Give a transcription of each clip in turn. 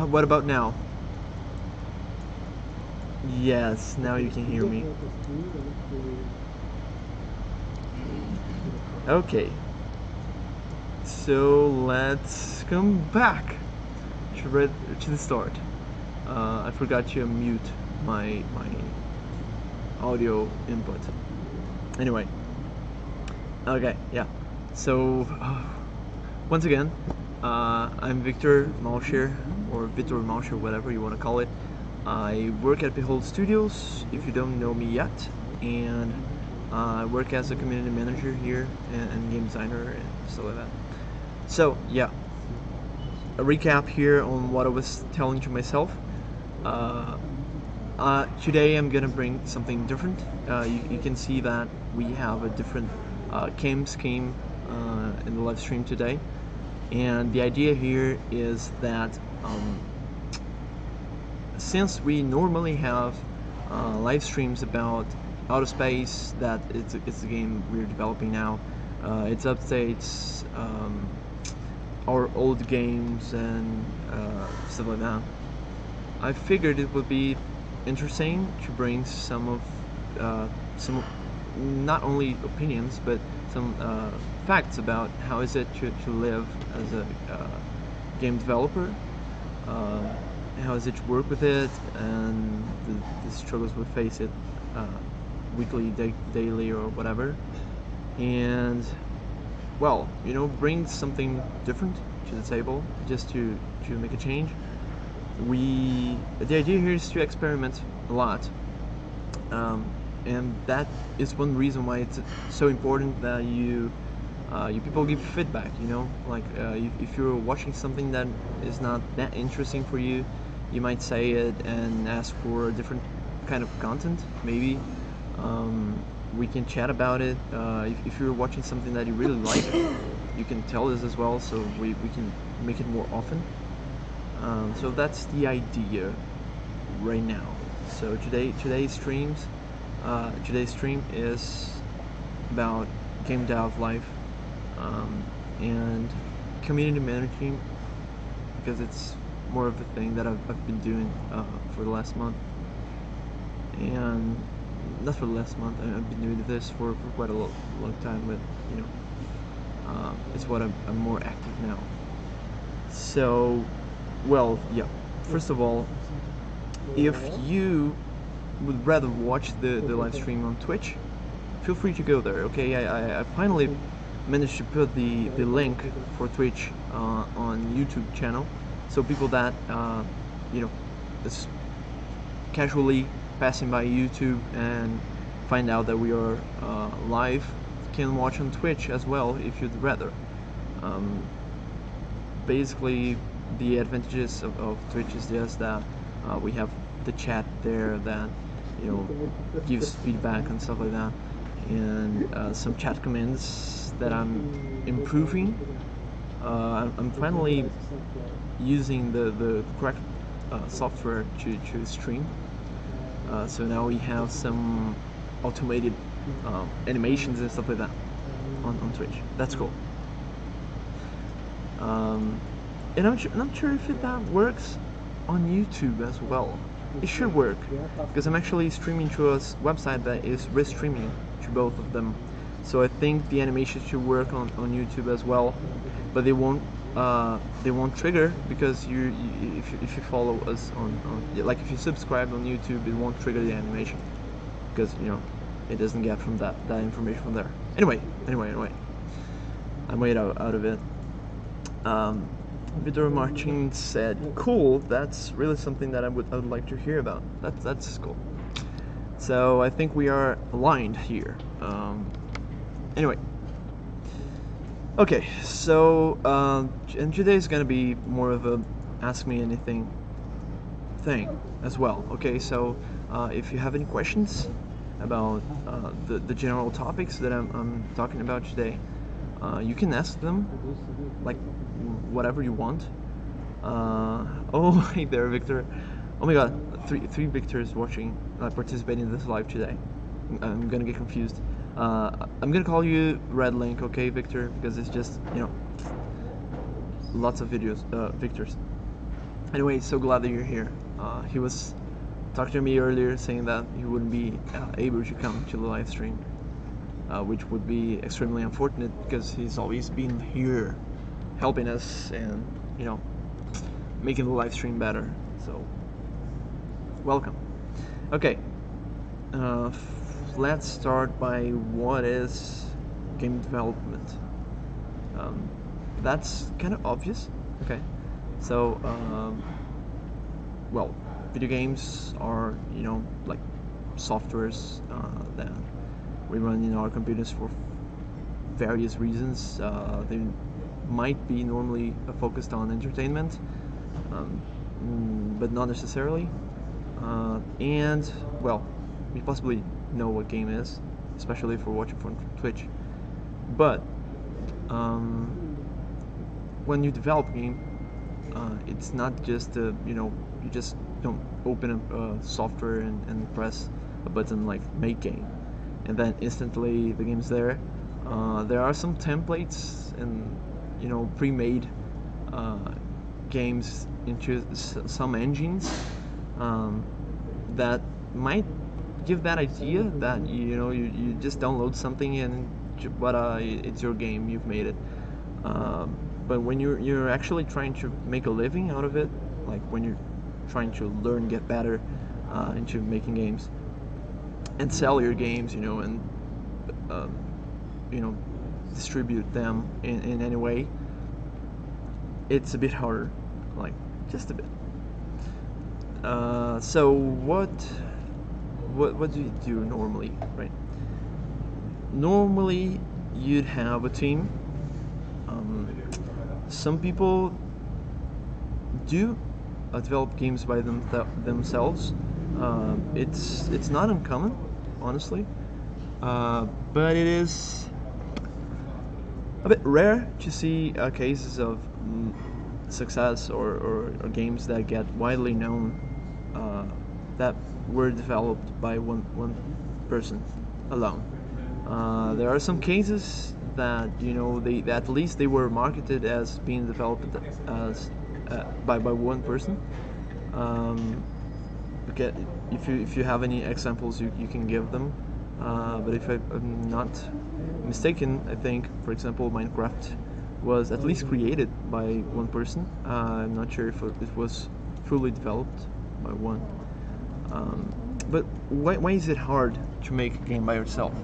What about now? Yes, now you can hear me. Okay, so let's come back to the start. I forgot to mute my audio input. Anyway, okay, yeah. So once again, I'm Victor Malcher, or Victor Malcher, whatever you want to call it. I work at Behold Studios, if you don't know me yet, and I work as a community manager here and game designer and stuff like that. So yeah, a recap here on what I was telling to myself. Today I'm gonna bring something different. You can see that we have a different game scheme in the live stream today, and the idea here is that since we normally have live streams about outer space, that it's a game we're developing now. It updates our old games and stuff like that. I figured it would be interesting to bring some not only opinions but some facts about how is it to live as a game developer, how is it to work with it, and the struggles we face it weekly, daily, or whatever, and well, bring something different to the table just to make a change. The idea here is to experiment a lot, and that is one reason why it's so important that you people give feedback. Like if you're watching something that is not that interesting for you, you might say it and ask for a different kind of content. Maybe we can chat about it. If you're watching something that you really like, you can tell us as well, so we can make it more often. So that's the idea right now. So today's stream is about game dev life and community managing, because it's more of a thing that I've been doing for the last month, and not for the last month. I've been doing this for quite a long time, but it's what I'm more active now. So, well, yeah. First of all, if you would rather watch the live stream on Twitch, feel free to go there. Okay, I finally managed to put the link for Twitch on YouTube channel, so people that is casually passing by YouTube and find out that we are live can watch on Twitch as well if you'd rather. Basically, the advantages of Twitch is just that we have the chat there that gives feedback and stuff like that, and some chat commands that I'm improving. I'm finally using the correct software to stream. So now we have some automated animations and stuff like that on Twitch. That's cool. And I'm not sure if that works on YouTube as well. It should work, because I'm actually streaming to a website that is restreaming to both of them. So I think the animation should work on YouTube as well, but they won't trigger, because if you follow us on like if you subscribe on YouTube, it won't trigger the animation, because it doesn't get from that information from there. Anyway, I made out of it. Vidor Martin said, "Cool. That's really something that I would like to hear about. That's cool." So I think we are aligned here. Anyway, okay. So and today is gonna be more of a ask me anything thing as well. Okay. So if you have any questions about the general topics that I'm talking about today, you can ask them, like whatever you want. Oh, hey there, Victor. Oh my God, three Victors watching, participating in this live today. I'm gonna get confused. I'm gonna call you Red Link, okay, Victor? Because it's just lots of videos, Victors. Anyway, so glad that you're here. He was talking to me earlier saying that he wouldn't be able to come to the live stream, which would be extremely unfortunate because he's always been here helping us and, you know, making the live stream better. So, welcome. Okay, let's start by what is game development. That's kind of obvious. Okay, so well, video games are, you know, like softwares that we run in our computers for various reasons. They might be normally focused on entertainment, but not necessarily. And well, you possibly know what game is, especially if you're watching from Twitch. But when you develop a game, it's not just you know, you just don't open a software and press a button like make game, and then instantly the game's there. There are some templates and, you know, pre-made games into some engines that might give that idea that, you know, you just download something and it's your game, you've made it. But when you're actually trying to make a living out of it, like when you're trying to learn, get better into making games and sell your games, you know, and you know, distribute them in any way, it's a bit harder, like just a bit. So what do you do normally, right? Normally you'd have a team. Some people do develop games by themselves. It's not uncommon, honestly, but it is a bit rare to see cases of success or games that get widely known that were developed by one person alone. There are some cases that, you know, they at least they were marketed as being developed as by one person. Okay, if you have any examples, you can give them. But if I'm not mistaken, I think, for example, Minecraft was at least created by one person. I'm not sure if it was fully developed by one. But why is it hard to make a game by yourself?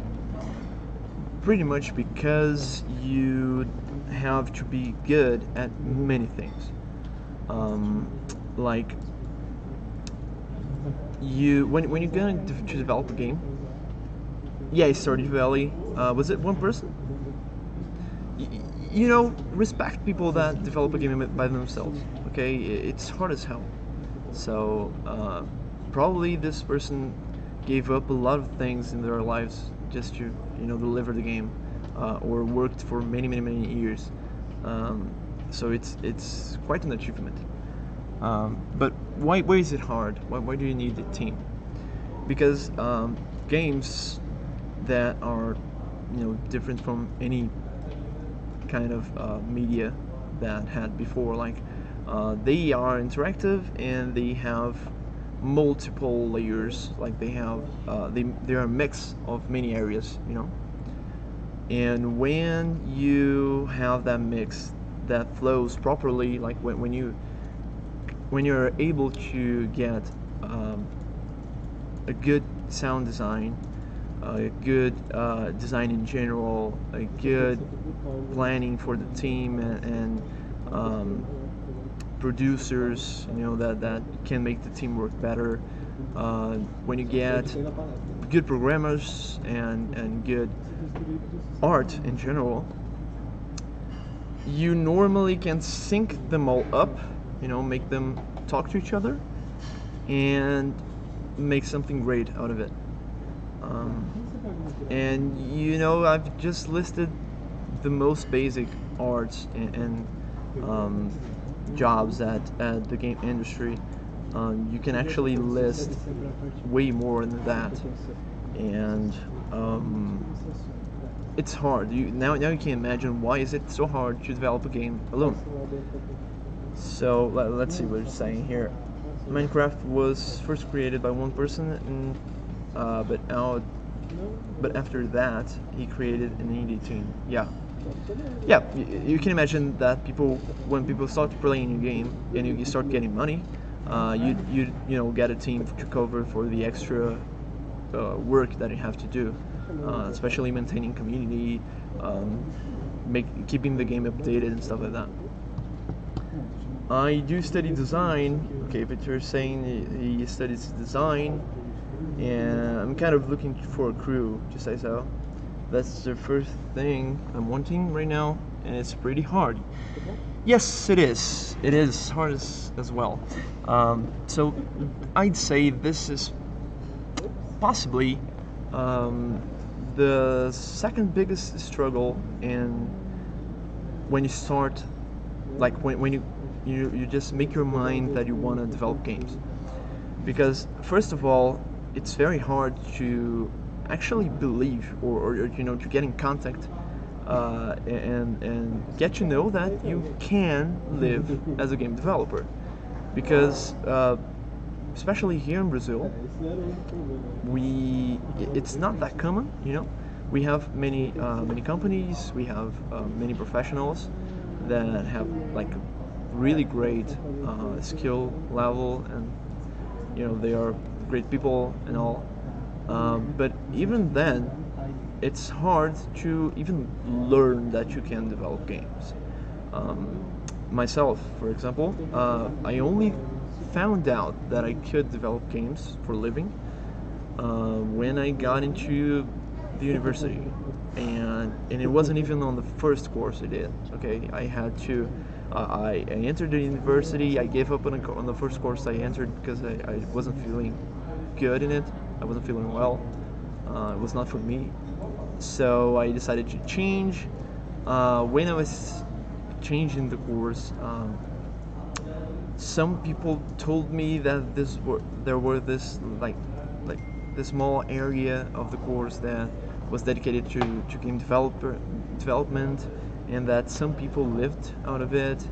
Pretty much because you have to be good at many things. Like when you're going to develop a game. Yeah, Stardew Valley. Was it one person? You know, respect people that develop a game by themselves. Okay, it's hard as hell. So probably this person gave up a lot of things in their lives just to, you know, deliver the game, or worked for many years. So it's quite an achievement. But why is it hard? Why do you need a team? Because games that are, you know, different from any kind of media that had before, like they are interactive and they have multiple layers, like they have they are a mix of many areas, you know. And when you have that mix that flows properly, like when you're able to get a good sound design, a good design in general, a good planning for the team, and producers, you know, that can make the team work better. When you get good programmers and good art in general, you normally can sync them all up, you know, make them talk to each other and make something great out of it. And, you know, I've just listed the most basic arts and jobs at the game industry. You can actually list way more than that, and it's hard. Now you can imagine why is it so hard to develop a game alone. So let's see what it's saying here. Minecraft was first created by one person, and but after that he created an indie team. Yeah, yeah. You can imagine that when people start playing a game and you start getting money, you get a team to cover for the extra work that you have to do, especially maintaining community, keeping the game updated and stuff like that. I do study design. Okay, but you're saying he studies design, and I'm kind of looking for a crew, just say so. That's the first thing I'm wanting right now, and it's pretty hard. Yes, it is. It is hard as well. So I'd say this is possibly the second biggest struggle in when you start, like when you just make your mind that you want to develop games. Because first of all, it's very hard to actually believe or to get in contact and get to know that you can live as a game developer. Because especially here in Brazil, it's not that common. We have many companies, we have many professionals that have like really great skill level, and they are great people and all. But even then, it's hard to even learn that you can develop games. Myself, for example, I only found out that I could develop games for a living when I got into the university, and it wasn't even on the first course I did. Okay, I had to. I entered the university. I gave up on the first course I entered because I wasn't feeling good in it. I wasn't feeling well. It was not for me. So I decided to change. When I was changing the course, some people told me that there were this like the small area of the course that was dedicated to game development, and that some people lived out of it,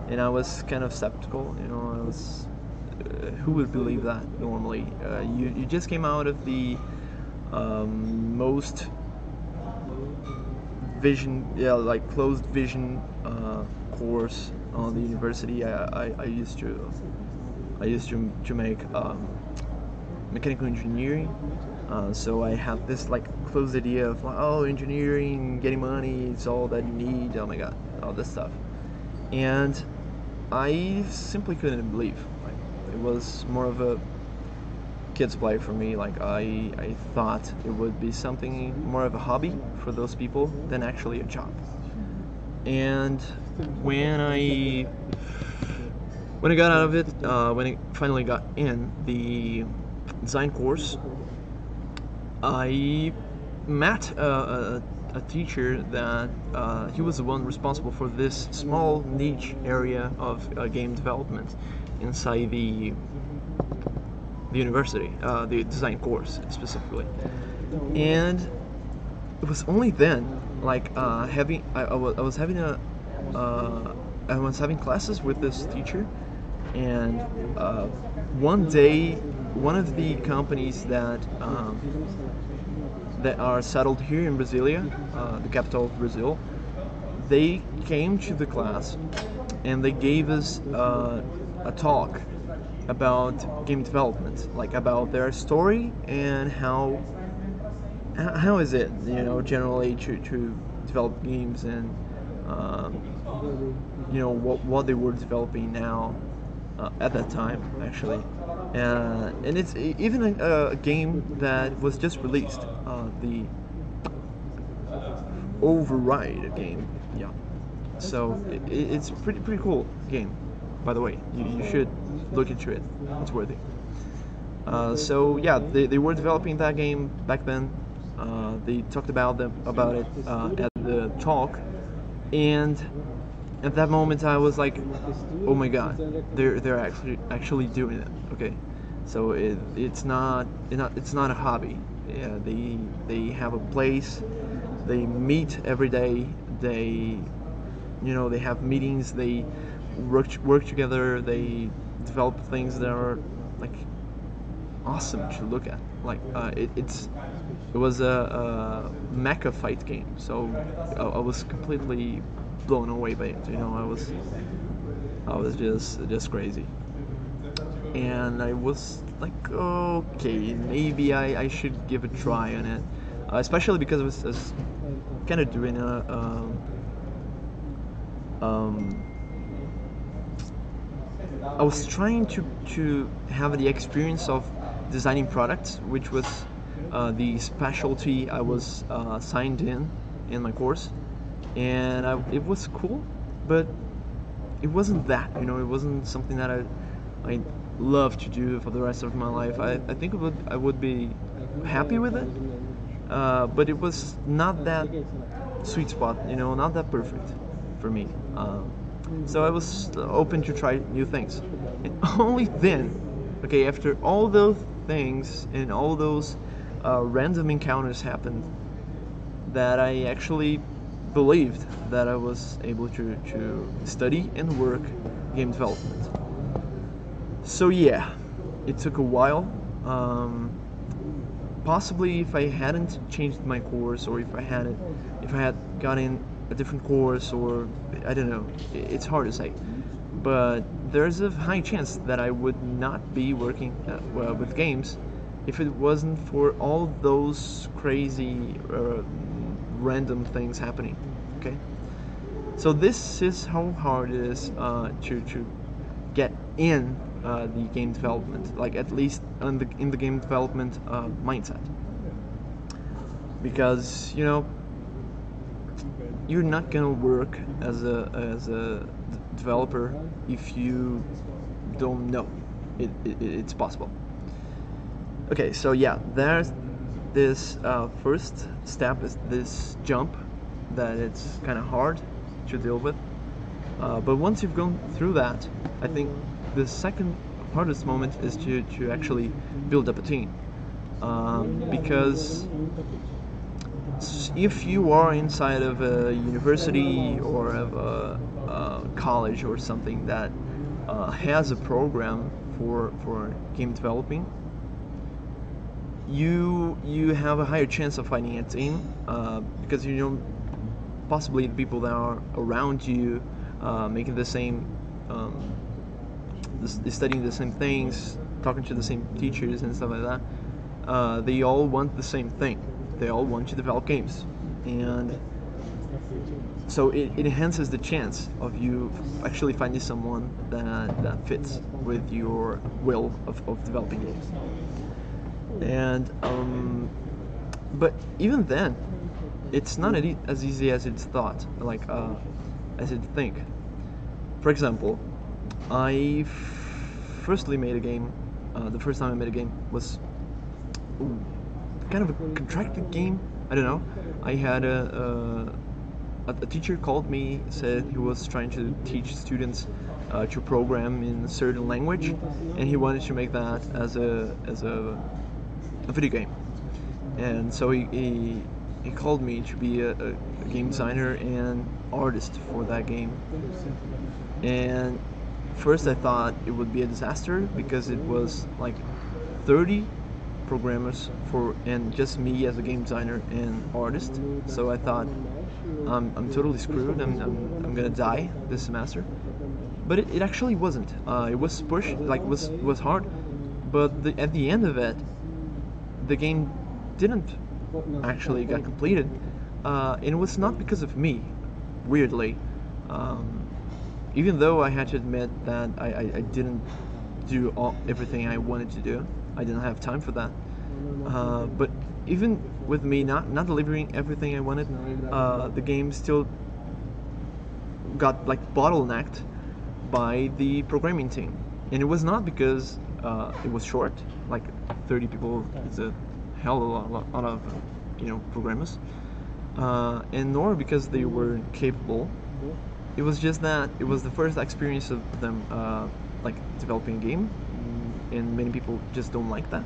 and I was kind of skeptical. I was, who would believe that normally? You just came out of the most like closed vision course on the university. I used to make mechanical engineering, so I had this like closed idea of like, oh, engineering, getting money, it's all that you need. Oh my god, all this stuff, and I simply couldn't believe. Like, it was more of a kids play for me. Like I thought it would be something more of a hobby for those people than actually a job. And when I got out of it, when I finally got in the design course, I met a teacher that he was the one responsible for this small niche area of game development inside the university, the design course specifically. And it was only then, like I was having classes with this teacher, and one day, one of the companies that are settled here in Brasilia, the capital of Brazil, they came to the class and they gave us a talk about game development, like about their story and how is it, generally to develop games, and what they were developing now at that time, actually. And it's even a game that was just released, the Override game. Yeah. So it's pretty cool game. By the way, you should look into it. It's worthy. So yeah, they were developing that game back then. They talked about it at the talk, and at that moment I was like, oh my god, they're actually doing it. Okay, so it's not a hobby. Yeah, they have a place. They meet every day. They have meetings. work together. They develop things that are like awesome to look at. Like it was a mecha fight game, so I was completely blown away by it. I was just crazy, and I was like, okay, maybe I should give a try on it, especially because I was kind of doing um, I was trying to have the experience of designing products, which was the specialty I was signed in my course, and it was cool, but it wasn't that. It wasn't something that I love to do for the rest of my life. I think I would be happy with it, but it was not that sweet spot. Not that perfect for me. So I was open to try new things, and only then, okay, after all those things and all those random encounters happened, that I actually believed that I was able to study and work game development. So yeah, it took a while. Possibly if I hadn't changed my course, or if I had gotten a different course, or I don't know, it's hard to say. But there's a high chance that I would not be working with games if it wasn't for all those crazy random things happening. Okay, so this is how hard it is to get in the game development, like at least in the game development mindset, because you're not gonna work as a developer if you don't know it's possible. Okay, so yeah, there's this first step is this jump that it's kind of hard to deal with, but once you've gone through that, I think the second hardest moment is to actually build up a team, because if you are inside of a university or of a college or something that has a program for game developing, you have a higher chance of finding a team, because possibly the people that are around you making the same studying the same things, talking to the same teachers and stuff like that, they all want the same thing. They all want to develop games, and so it enhances the chance of you actually finding someone that fits with your will of developing games. And but even then, it's not as easy as it's thought, like as you'd think. For example, I firstly made a game. The first time I made a game was kind of a contracted game. I don't know. I had a teacher called me, said he was trying to teach students to program in a certain language, and he wanted to make that as a video game. And so he called me to be a game designer and artist for that game. And first I thought it would be a disaster, because it was like 30 programmers and just me as a game designer and artist. So I thought, I'm totally screwed. I'm gonna die this semester. But it actually wasn't. It was pushed, like was hard. But at the end of it, the game didn't actually get completed, and it was not because of me. Weirdly, even though I had to admit that I didn't do everything I wanted to do. I didn't have time for that. But even with me not delivering everything I wanted, the game still got like bottlenecked by the programming team. And it was not because it was short, like 30 people is a hell of a lot of programmers, and nor because they were capable. It was just that it was the first experience of them like developing a game, and many people just don't like that.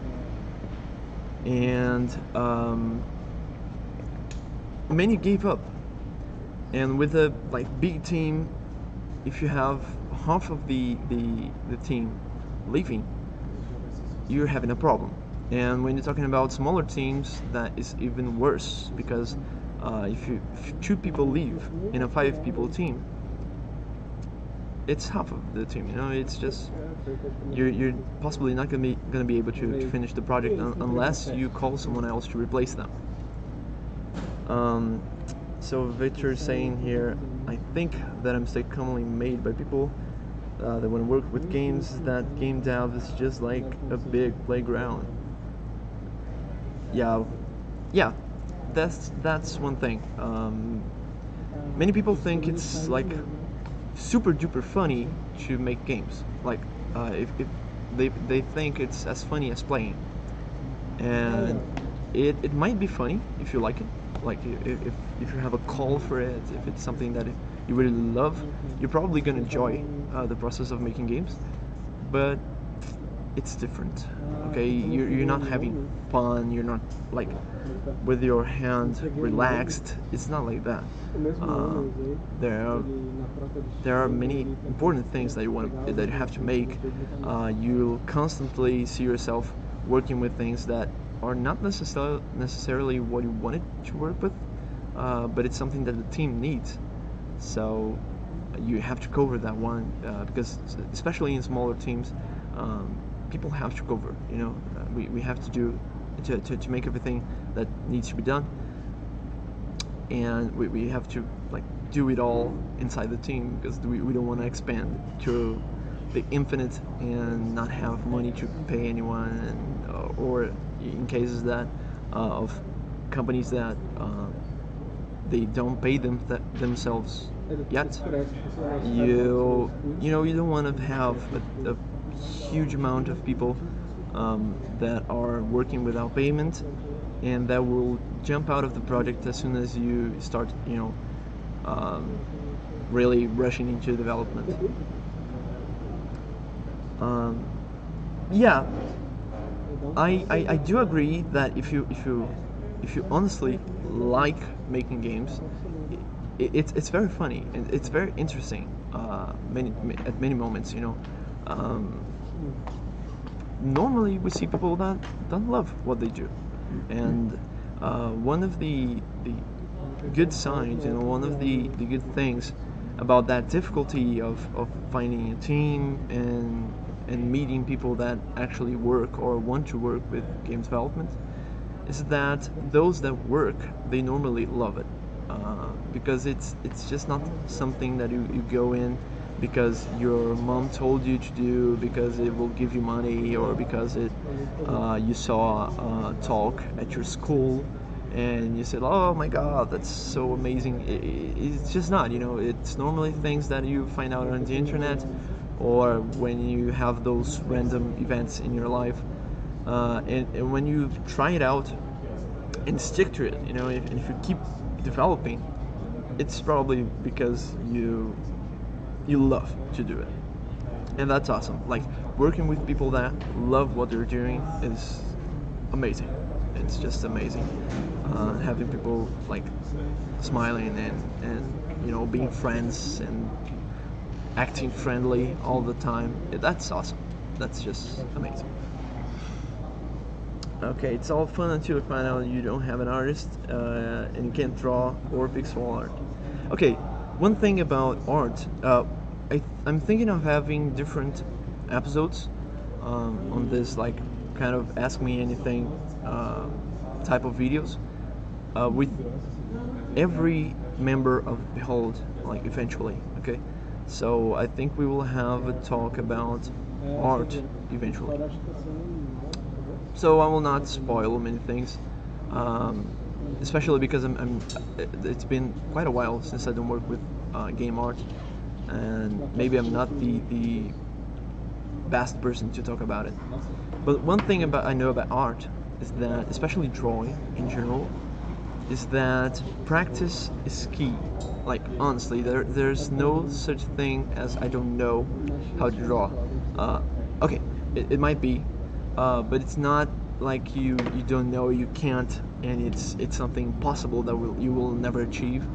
And many gave up. And with a big team, if you have half of the team leaving, you're having a problem. And when you're talking about smaller teams, that is even worse, because if 2 people leave in a 5 people team, it's half of the team. It's just you're possibly not gonna be able to finish the project unless you call someone else to replace them. So Victor's saying here, I think that a mistake commonly made by people that want to work with games is that game dev is just like a big playground. Yeah, that's one thing. Many people think it's like super duper funny to make games. Like if they think it's as funny as playing, and it might be funny if you like it. Like if you have a call for it, if it's something that you really love, you're probably gonna enjoy the process of making games. But it's different. Okay, you're not having fun. You're not like with your hand relaxed. It's not like that. There are many important things that you have to make. You'll constantly see yourself working with things that are not necessarily what you wanted to work with, but it's something that the team needs. So you have to cover that one, because especially in smaller teams, people have to cover. We have to do to make everything that needs to be done, and we have to like do it all inside the team, because we don't want to expand to the infinite and not have money to pay anyone, and, or in cases that of companies that they don't pay themselves yet. You don't want to have a huge amount of people that are working without payment, and that will jump out of the project as soon as you start really rushing into development. Yeah, I do agree that if you honestly like making games, it's very funny and it's very interesting. At many moments, normally we see people that don't love what they do, and one of the good signs, one of the good things about that difficulty of finding a team and meeting people that actually work or want to work with games development is that those that work, they normally love it, because it's just not something that you go in because your mom told you to do, because it will give you money, or because you saw a talk at your school and you said, oh my god, that's so amazing. It's just not, it's normally things that you find out on the internet, or when you have those random events in your life, and when you try it out and stick to it, if you keep developing, it's probably because you love to do it, and that's awesome. Like, working with people that love what they're doing is amazing. It's just amazing. Having people like smiling and being friends and acting friendly all the time, that's awesome. That's just amazing. Okay, it's all fun until you find out you don't have an artist and you can't draw or pixel art. Okay, one thing about art, I'm thinking of having different episodes on this, like, kind of ask me anything type of videos with every member of Behold, like, eventually. Okay, so I think we will have a talk about art eventually. So I will not spoil many things, especially because it's been quite a while since I don't work with game art, and maybe I'm not the best person to talk about it. But one thing I know about art is that, especially drawing in general, is that practice is key. Like, honestly, there's no such thing as I don't know how to draw. Okay, it might be, but it's not like you don't know, you can't, and it's something possible that you will never achieve.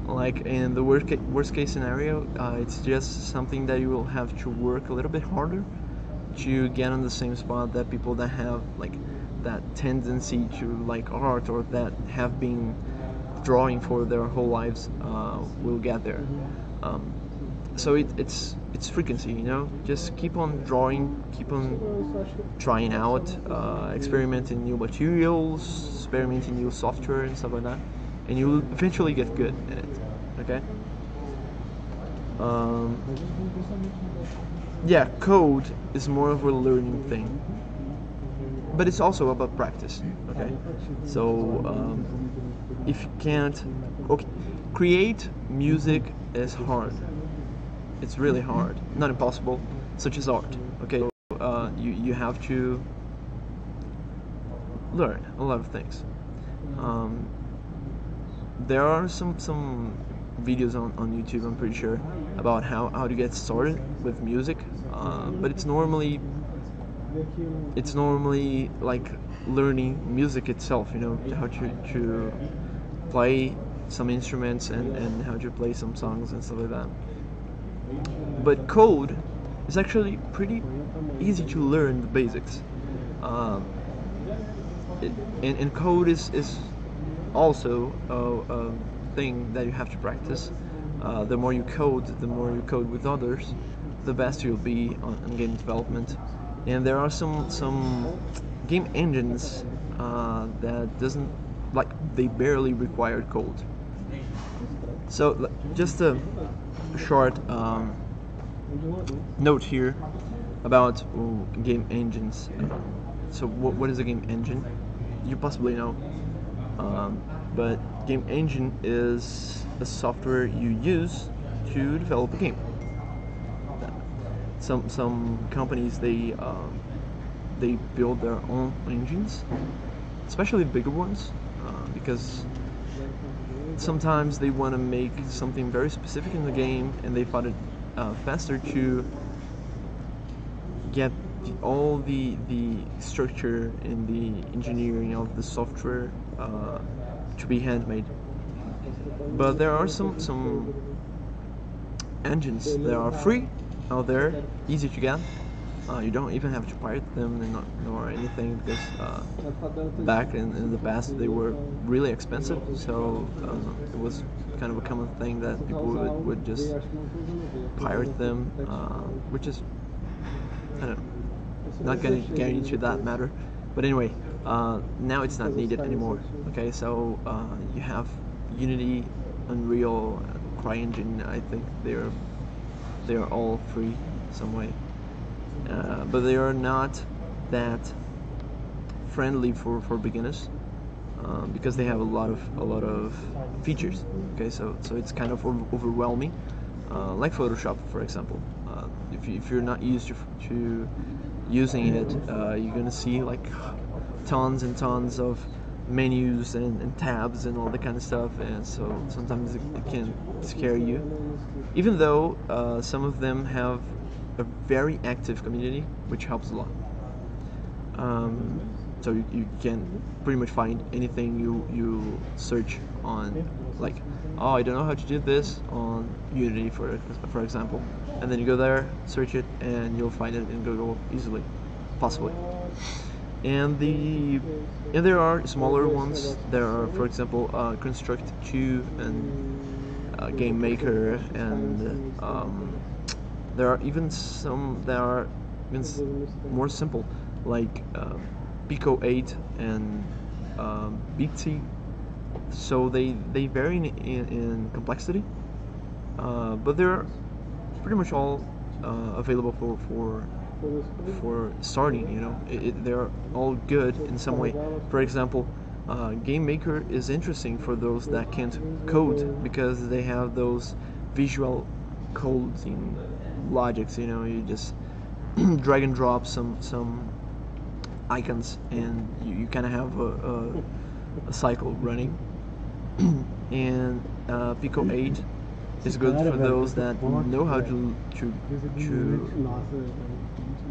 Like in the worst case scenario, it's just something that you will have to work a little bit harder to get on the same spot that people that have like that tendency to like art or that have been drawing for their whole lives will get there. Um, so it's frequency, you know. Just keep on drawing, keep on trying out, experimenting new materials, experimenting new software and stuff like that, and you will eventually get good at it. Okay. Um, yeah, code is more of a learning thing, but it's also about practice. Okay, so if you can't, okay, create music is hard. It's really hard, not impossible, such as art. Okay, you have to learn a lot of things. Um, there are some videos on YouTube, I'm pretty sure, about how to get started with music, but it's normally like learning music itself, you know, how to play some instruments and how to play some songs and stuff like that. But code is actually pretty easy to learn the basics. Um, and code is also a thing that you have to practice. The more you code with others, the best you'll be on game development. And there are some game engines that doesn't like they barely require code. So just a short note here about game engines. So what is a game engine? You possibly know, but game engine is a software you use to develop a game. Some companies they build their own engines, especially bigger ones, because sometimes they want to make something very specific in the game, and they find it faster to get all the structure and the engineering of the software to be handmade. But there are some engines that are free out there, easy to get. You don't even have to pirate them nor anything, because back in the past they were really expensive, so it was kind of a common thing that people would just pirate them, which is, I don't know, not gonna get into that matter. But anyway, now it's not needed anymore. Okay, so you have Unity, Unreal, CryEngine. I think they are all free some way. But they are not that friendly for beginners, because they have a lot of features. Okay, so it's kind of overwhelming, like Photoshop, for example. If you're not used to using it, you're gonna see like tons and tons of menus and tabs and all that kind of stuff, and so sometimes it can scare you, even though some of them have a very active community, which helps a lot. So you can pretty much find anything you search on, like, oh, I don't know how to do this on Unity, for example, and then you go there, search it, and you'll find it in Google easily, possibly. And there are smaller ones. There are, for example, Construct 2 and Game Maker, and there are even some that are even more simple, like Pico 8 and BT. So they vary in complexity, but they're pretty much all available for starting. You know, they're all good in some way. For example, Game Maker is interesting for those that can't code, because they have those visual codes in logics. You know, you just drag and drop some icons, and you kind of have a cycle running. And Pico 8 is good for those that know how to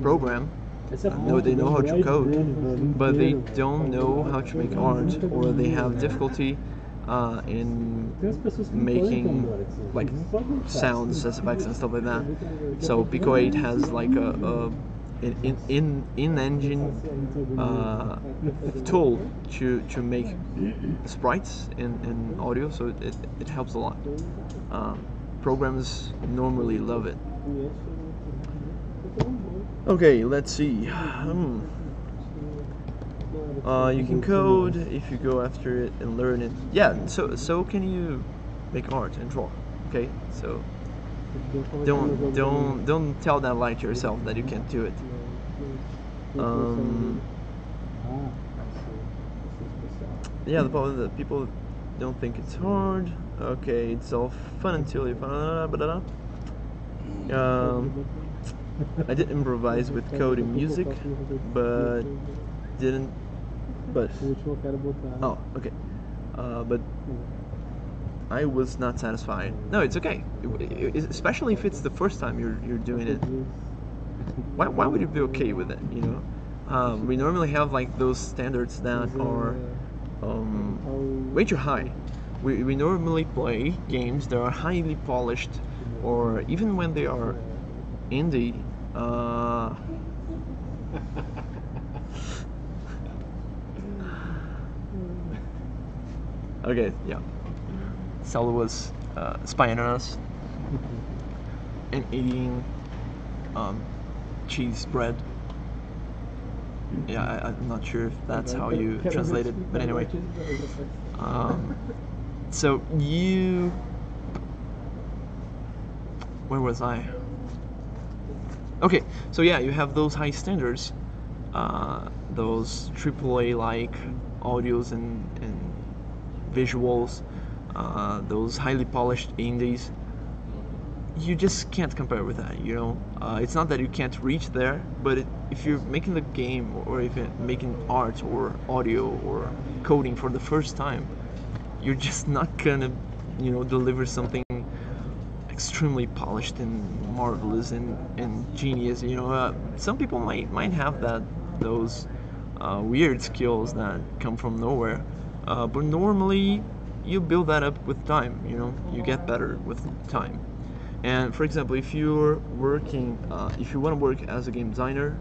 program. They know how to code, but they don't know how to make art, or they have difficulty in making like sounds, effects, and stuff like that. So Pico 8 has like a in-engine tool to make sprites in audio, so it helps a lot. Programs normally love it. Okay, let's see. You can code if you go after it and learn it. Yeah, so can you make art and draw. Okay, so don't tell that lie to yourself that you can't do it. Yeah, the problem is that people don't think it's hard. Okay, it's all fun until you I did improvise with code and music, but didn't. But oh, okay. But I was not satisfied. No, it's okay. Especially if it's the first time you're doing it. Why would you be okay with it? You know, we normally have like those standards that are way too high. We normally play games that are highly polished, or even when they are indie. Okay, yeah. Sal was spying on us and eating cheese bread. Yeah, I'm not sure if that's how you translate it, but anyway. So you... Where was I? Okay, so yeah, you have those high standards, those AAA-like audios and visuals, those highly polished indies. You just can't compare with that, you know. It's not that you can't reach there, but if you're making the game, or if you're making art or audio or coding for the first time, you're just not gonna, you know, deliver something extremely polished and marvelous and genius. You know, some people might have those weird skills that come from nowhere, but normally you build that up with time. You know, you get better with time. And for example, if you're working, if you want to work as a game designer,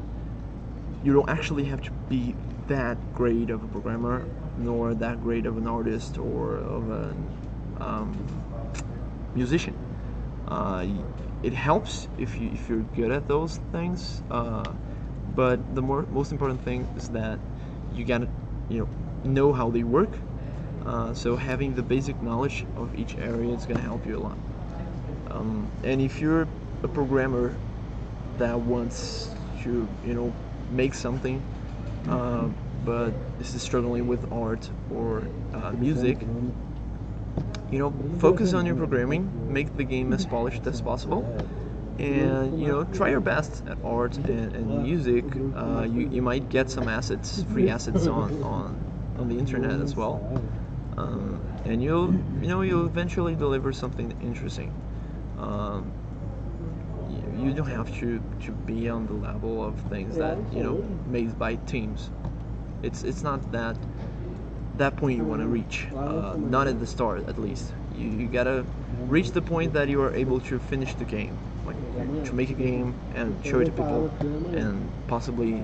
you don't actually have to be that great of a programmer, nor that great of an artist or of a musician. It helps if you're good at those things, but the most important thing is that you gotta know how they work. So having the basic knowledge of each area is gonna help you a lot. And if you're a programmer that wants to make something, but is struggling with art or music, focus on your programming, make the game as polished as possible, and try your best at art and music. You might get some free assets on the internet as well, and you'll eventually deliver something interesting. You don't have to be on the level of things that made by teams. It's not that point you want to reach, not at the start at least. You gotta reach the point that you are able to finish the game, like to make a game and show it to people and possibly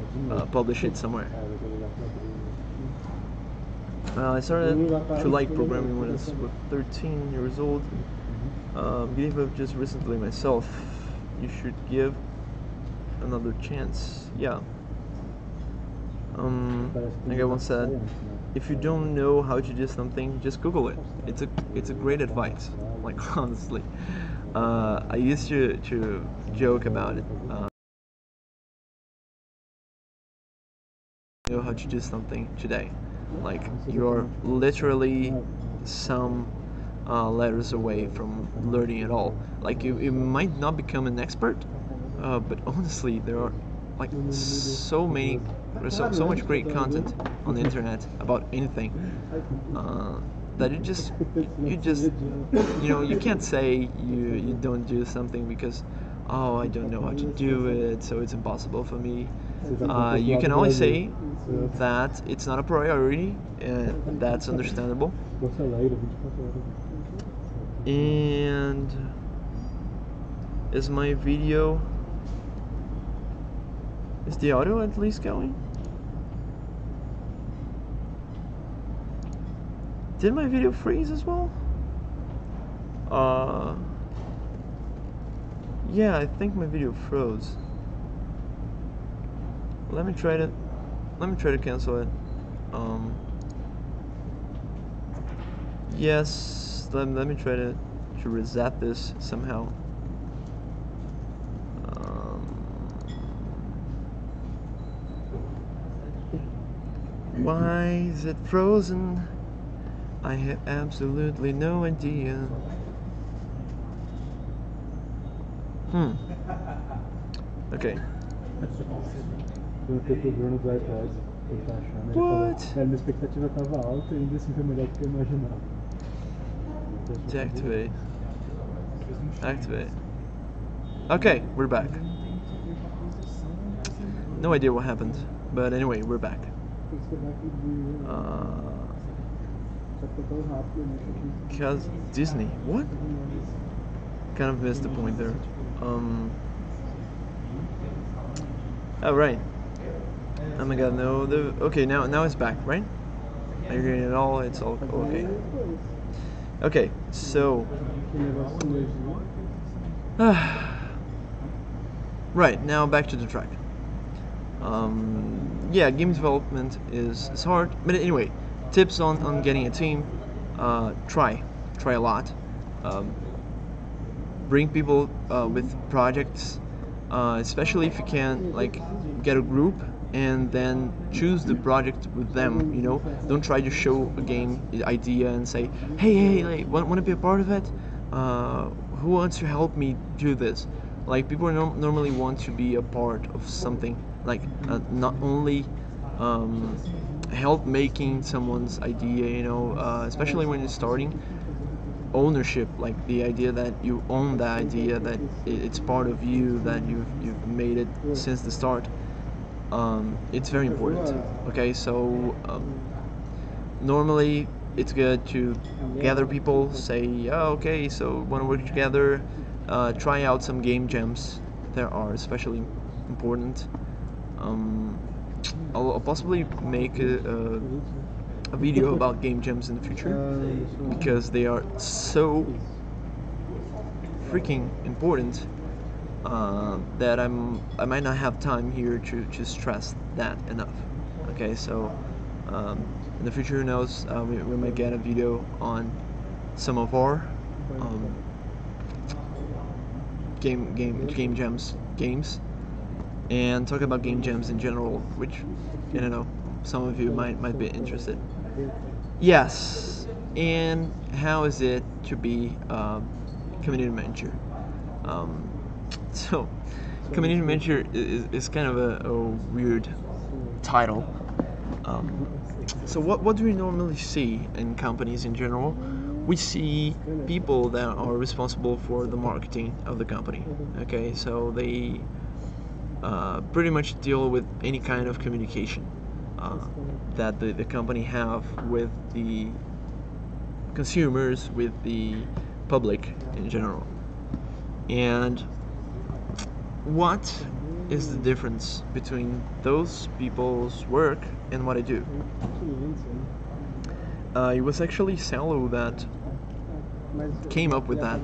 publish it somewhere. I started to like programming when I was 13 years old. Gave up just recently myself. You should give another chance. Yeah. Like I once said, if you don't know how to do something, just Google it. It's a great advice. Like honestly, I used to joke about it. Know how to do something today. Like you're literally some letters away from learning it all. Like you might not become an expert, but honestly, there are like there's so much great content on the internet about anything that you can't say you don't do something because I don't know how to do it, so it's impossible for me. You can only say that it's not a priority, that's understandable. And is my video, is the audio at least going? Did my video freeze as well? Yeah, I think my video froze. Let me try to cancel it. Yes, let me try to reset this somehow. Why is it frozen? I have absolutely no idea. Okay. What? Minha expectativa estava alta e ainda assim foi melhor do que eu imaginava. Deactivate. Activate. Okay, we're back. No idea what happened, but anyway, we're back. Because Disney, what? Kind of missed the point there. Oh right. Oh my god, no. Okay, now it's back, right? Are you getting it all? It's all okay. Okay, so right, now back to the track. Yeah, game development is hard, but anyway, tips on getting a team. Try a lot. Bring people with projects, especially if you can like get a group and then choose the project with them. You know, don't try to show a game idea and say, hey, like, want to be a part of it? Who wants to help me do this? Like, people normally want to be a part of something, like not only help making someone's idea, you know, especially when you're starting. Ownership, like the idea that you own the idea, that it's part of you, that you've made it since the start. It's very important. Okay, so normally it's good to gather people, say, oh, okay, so want to work together, try out some game jams. There are especially important. I'll possibly make a video about game jams in the future, because they are so freaking important that I might not have time here to stress that enough. Okay, so in the future, who knows, we might get a video on some of our game jams games, and talk about game jams in general, which, I don't know, some of you might be interested. Yes, and how is it to be community manager? So, community manager is kind of a weird title. So what do we normally see in companies in general? We see people that are responsible for the marketing of the company. Okay, so they pretty much deal with any kind of communication that the company have with the consumers, with the public in general. And what is the difference between those people's work and what I do? It was actually Salo that came up with that.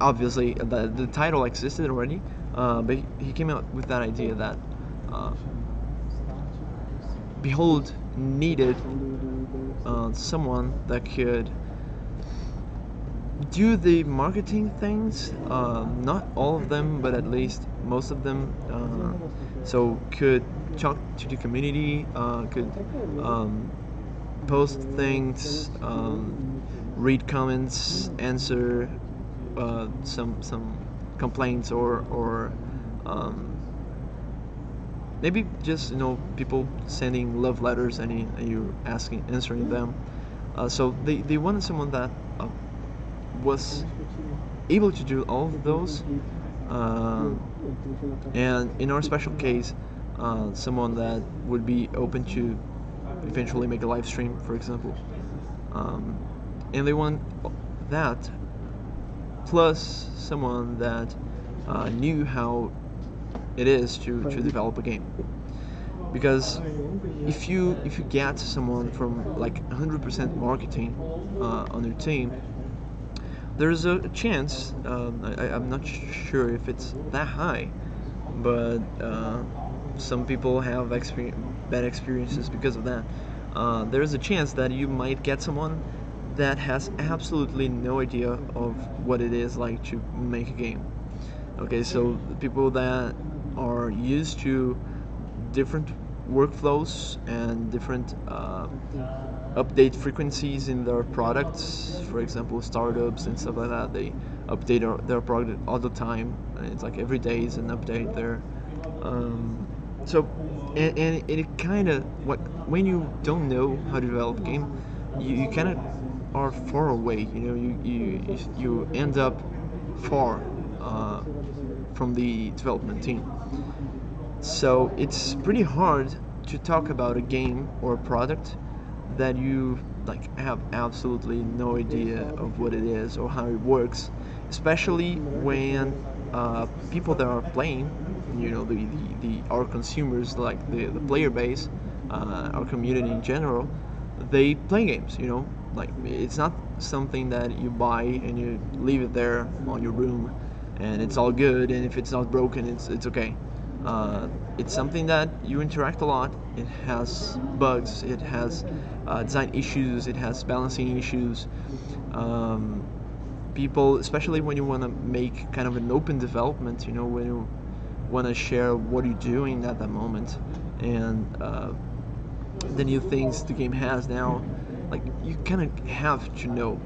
Obviously, the title existed already, but he came out with that idea that Behold needed someone that could do the marketing things, not all of them, but at least most of them. So could talk to the community, could post things, read comments, answer some complaints, or maybe just, you know, people sending love letters and you answering them. So they wanted someone that was able to do all of those, Um, and in our special case, someone that would be open to eventually make a live stream, for example. Um, and they want that plus someone that knew how it is to develop a game. Because if you get someone from like 100% marketing on your team, there's a chance. I'm not sure if it's that high, but some people have bad experiences because of that. There's a chance that you might get someone that has absolutely no idea of what it is like to make a game. Okay, so the people that are used to different workflows and different update frequencies in their products. For example, startups and stuff like that, they update their product all the time. And it's like every day is an update there. Um, so, and it kind of when you don't know how to develop a game, you kind of are far away. You know, you end up far from the development team. So it's pretty hard to talk about a game or a product that you like have absolutely no idea of what it is or how it works, especially when people that are playing, you know, the our consumers, like the player base, our community in general, they play games. You know, like it's not something that you buy and you leave it there on your room, and it's all good. And if it's not broken, it's okay. It's something that you interact a lot. It has bugs. It has design issues. It has balancing issues. Um, People, especially when you want to make kind of an open development, you know, when you want to share what you're doing at that moment and the new things the game has now, like you kind of have to know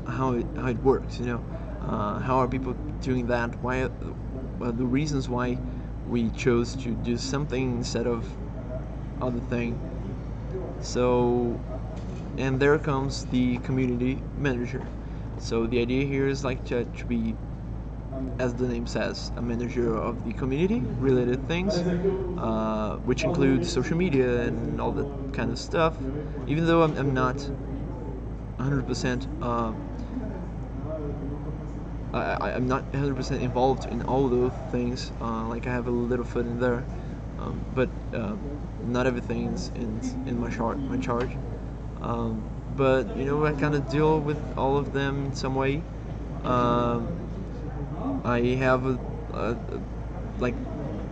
how it works. You know, how are people doing that? Why? The reasons why we chose to do something instead of other thing. So, and there comes the community manager. So the idea here is like to be, as the name says, a manager of the community related things, which includes social media and all that kind of stuff. Even though I'm not 100%, I'm not 100% involved in all those things. Like I have a little foot in there, but not everything's in my charge. But you know, I kind of deal with all of them in some way. Um, I have a like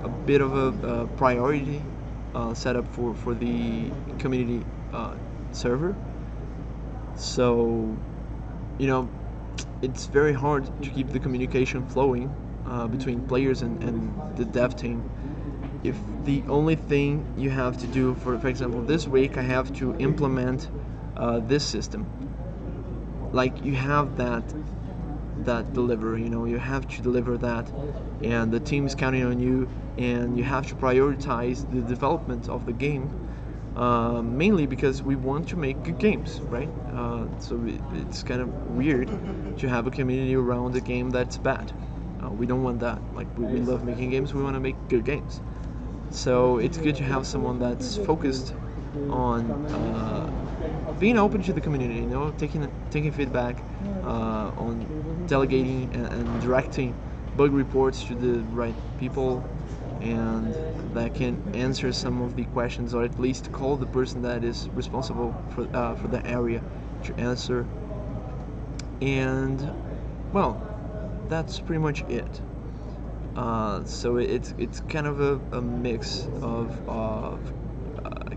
a bit of a priority set up for the community server. So, you know, it's very hard to keep the communication flowing between players and the dev team. If the only thing you have to do, for example, this week I have to implement this system, like you have that delivery, you know, you have to deliver that, and the team is counting on you, and you have to prioritize the development of the game, mainly because we want to make good games, right? So it's kind of weird to have a community around a game that's bad. We don't want that. Like we love making games, we want to make good games. So it's good to have someone that's focused on being open to the community, you know, taking feedback, on delegating and directing bug reports to the right people, and that can answer some of the questions, or at least call the person that is responsible for the area to answer. And well, that's pretty much it. So it's kind of a mix of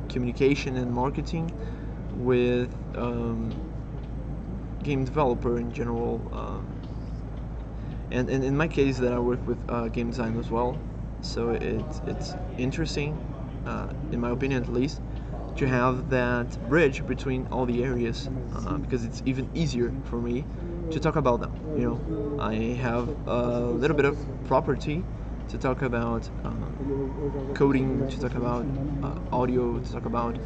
communication and marketing with game developer in general. And in my case, that I work with game design as well. So it's interesting, in my opinion at least, to have that bridge between all the areas, because it's even easier for me to talk about them. You know, I have a little bit of property to talk about coding, to talk about audio, to talk about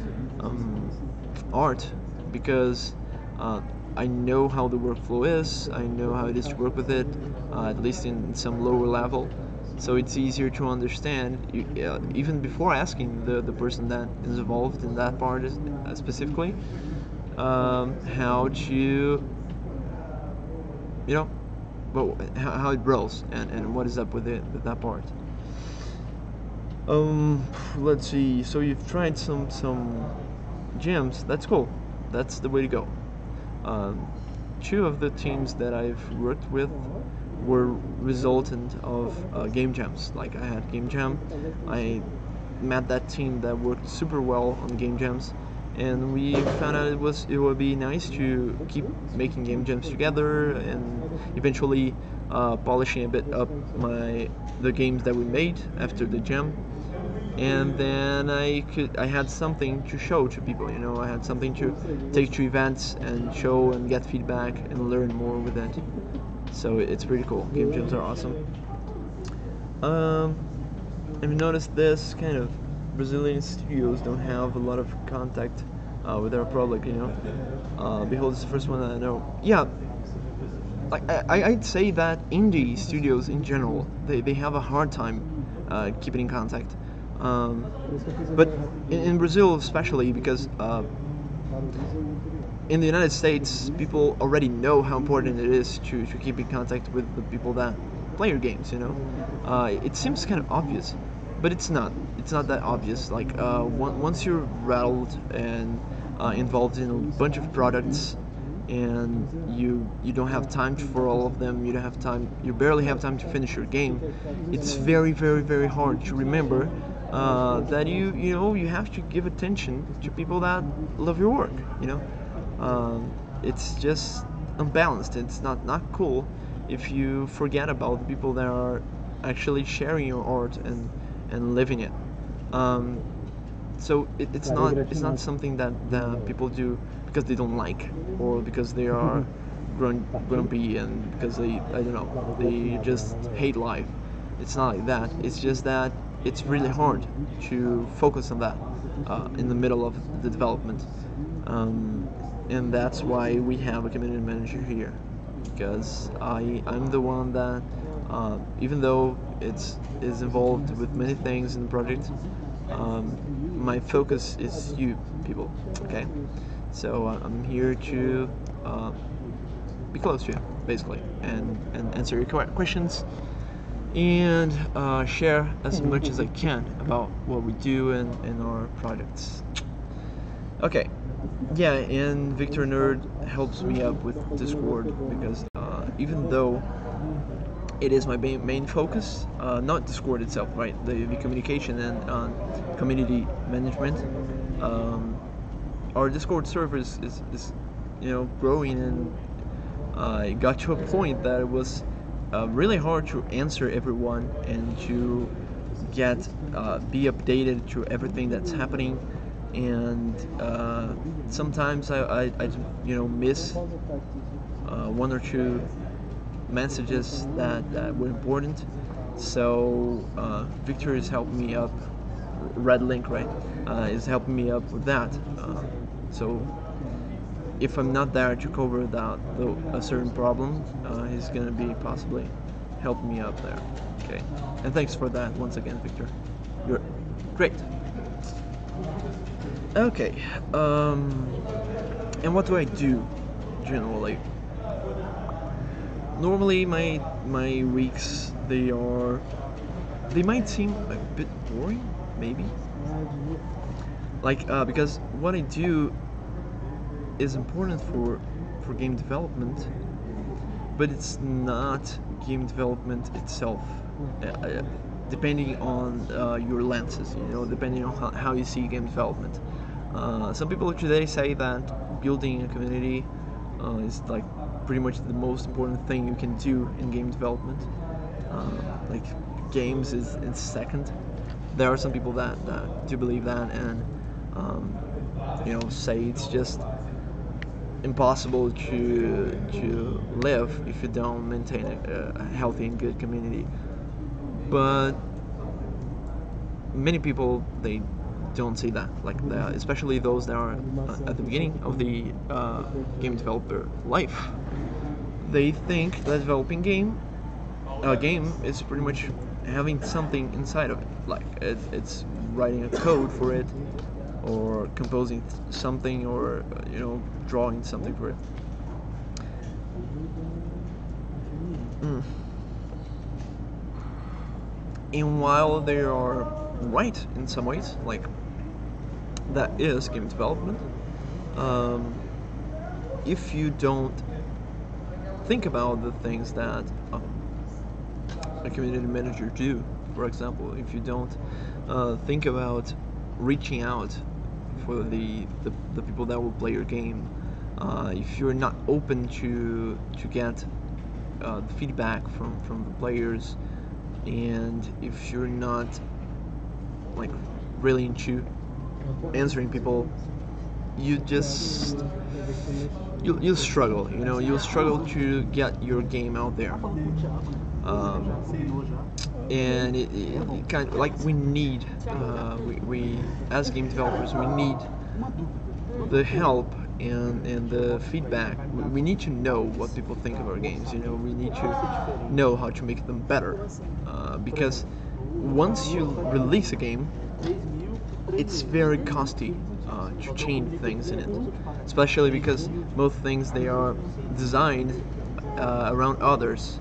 art, because I know how the workflow is. I know how it is to work with it, at least in some lower level. So it's easier to understand, even before asking the person that is involved in that part specifically, how to, well, how it rolls and what is up with it with that part. Let's see. So you've tried some gyms. That's cool. That's the way to go. Um, Two of the teams that I've worked with were resultant of game jams. Like I had game jam, I met that team that worked super well on game jams, and we found out it would be nice to keep making game jams together and eventually polishing a bit up the games that we made after the jam. And then I had something to show to people. I had something to take to events and show and get feedback and learn more with it. So it's pretty cool. Game jams are awesome. I've noticed this kind of Brazilian studios don't have a lot of contact with their public. Behold is the first one that I know. Yeah, like I'd say that indie studios in general, they have a hard time keeping in contact. But in Brazil especially, because in the United States people already know how important it is to keep in contact with the people that play your games. It seems kind of obvious, but it's not that obvious. Like once you're rattled and involved in a bunch of products, and you don't have time for all of them, you barely have time to finish your game, it's very, very, very hard to remember that you have to give attention to people that love your work. It's just unbalanced. It's not cool if you forget about the people that are actually sharing your art and living it. So it's not something that people do because they don't like, or because they are grumpy, and because I don't know, they just hate life. It's not like that. It's just that it's really hard to focus on that in the middle of the development, and that's why we have a community manager here, because I'm the one that even though it's is involved with many things in the project, my focus is you people. Okay, so I'm here to be close to you, basically, and answer your questions and share as much as I can about what we do and our projects. Okay, yeah, and Victor Nerd helps me up with Discord, because even though it is my main focus, not Discord itself, right? The communication and community management. Our Discord server is growing, and it got to a point that it was really hard to answer everyone and to be updated to everything that's happening. And sometimes I miss one or two messages that were important. So Victor is helping me up. Red Link, right, is helping me up with that. So if I'm not there to cover a certain problem, he's gonna be possibly helping me up there. Okay, and thanks for that once again, Victor. You're great. Okay, and what do I do generally? Normally my weeks, they might seem a bit boring, maybe, like because what I do is important for game development, but it's not game development itself, depending on your lenses, depending on how you see game development. Some people today say that building a community is like pretty much the most important thing you can do in game development. Like games is second. There are some people that do believe that, and say it's just impossible to live if you don't maintain a healthy and good community. But many people, they don't see that. Like especially those that are at the beginning of the game developer life. They think that developing a game is pretty much having something inside of it. Like it's writing a code for it, or composing something, or drawing something for it. And while they are right in some ways, like that is game development, if you don't think about the things that a community manager do, for example, if you don't think about reaching out for the people that will play your game, if you're not open to get the feedback from the players, and if you're not like really into answering people, you just you'll struggle. You'll struggle to get your game out there. And it kind of like we need we as game developers, we need the help and the feedback. We need to know what people think of our games. We need to know how to make them better, because once you release a game, it's very costly to change things in it, especially because most things, they are designed around others.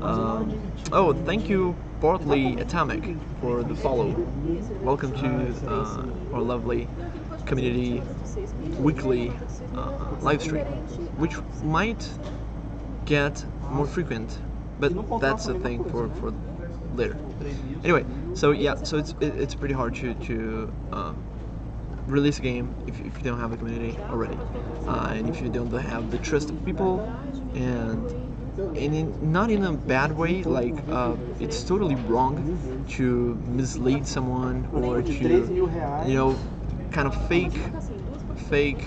Oh, thank you, Portly Atomic, for the follow. Welcome to our lovely community weekly live stream, which might get more frequent, but that's a thing for later. Anyway, so yeah, so it's pretty hard to release a game if you don't have a community already, and if you don't have the trust of people, and not in a bad way. Like it's totally wrong to mislead someone, or to kind of fake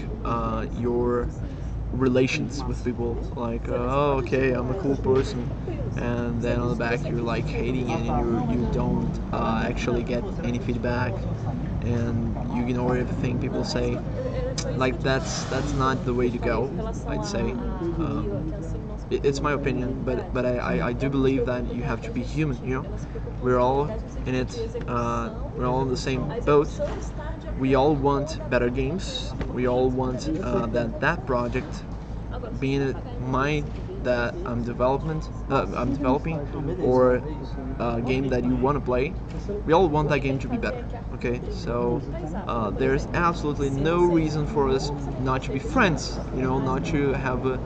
your relations with people, like oh, okay, I'm a cool person, and then on the back you're like hating it, and you don't actually get any feedback, and you ignore everything people say. Like that's not the way to go, I'd say. It's my opinion, but I do believe that you have to be human. We're all in it. We're all in the same boat. We all want better games. We all want that project, being it mine that I'm developing, or a game that you want to play. We all want that game to be better. Okay, so there's absolutely no reason for us not to be friends. Not to have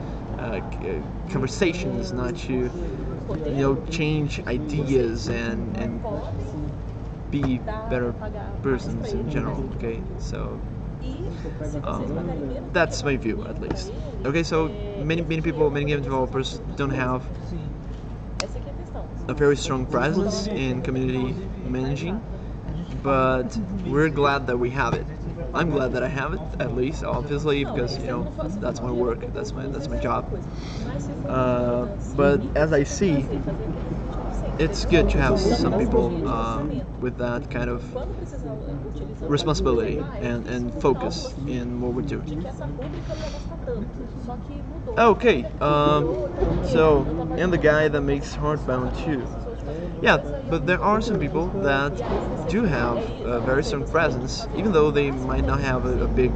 conversations, not to change ideas and be better persons in general. Okay, so that's my view, at least. Okay, so many people, many game developers don't have a very strong presence in community managing, but we're glad that we have it. I'm glad that I have it, at least, obviously, because that's my work, that's my job. But as I see, it's good to have some people with that kind of responsibility and focus in what we're doing. Okay, so, and the guy that makes Hardbound too. Yeah, but there are some people that do have a very strong presence, even though they might not have a big